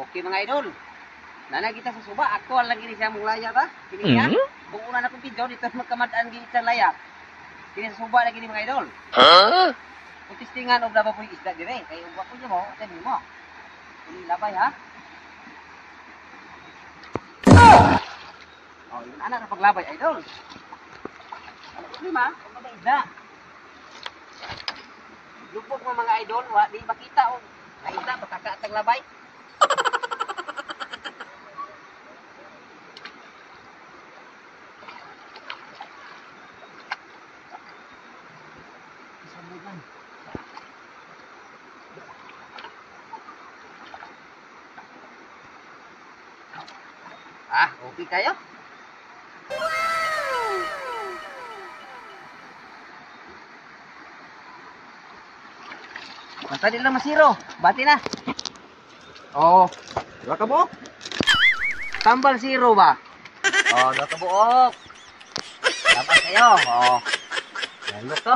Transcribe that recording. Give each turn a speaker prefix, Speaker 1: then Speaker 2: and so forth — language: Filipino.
Speaker 1: Okay mga idol. Nana kita sa suba, actual lagi ni siya mong laya ta. Kini niya. Kung una na kong video, dito magkamadaan gini sa laya. Kini sa suba lagi ni mga idol. Kung testingan og laba po yung isda dire. Kaya ugwa ko niya mo, tanin mo. Kini labay ha. Oh, yun anak na paglabay idol. Ano problema? Kung ba isda? Lupok mo mga idol, wa di makita og na isda makakaatang labay. Ah, okay kayo? Basta di lang masiro. Bati na. Oh, dua ka buok. Tambal zero ba? Oh, dua ka buok. Dapat kayo. Oh. Yan to.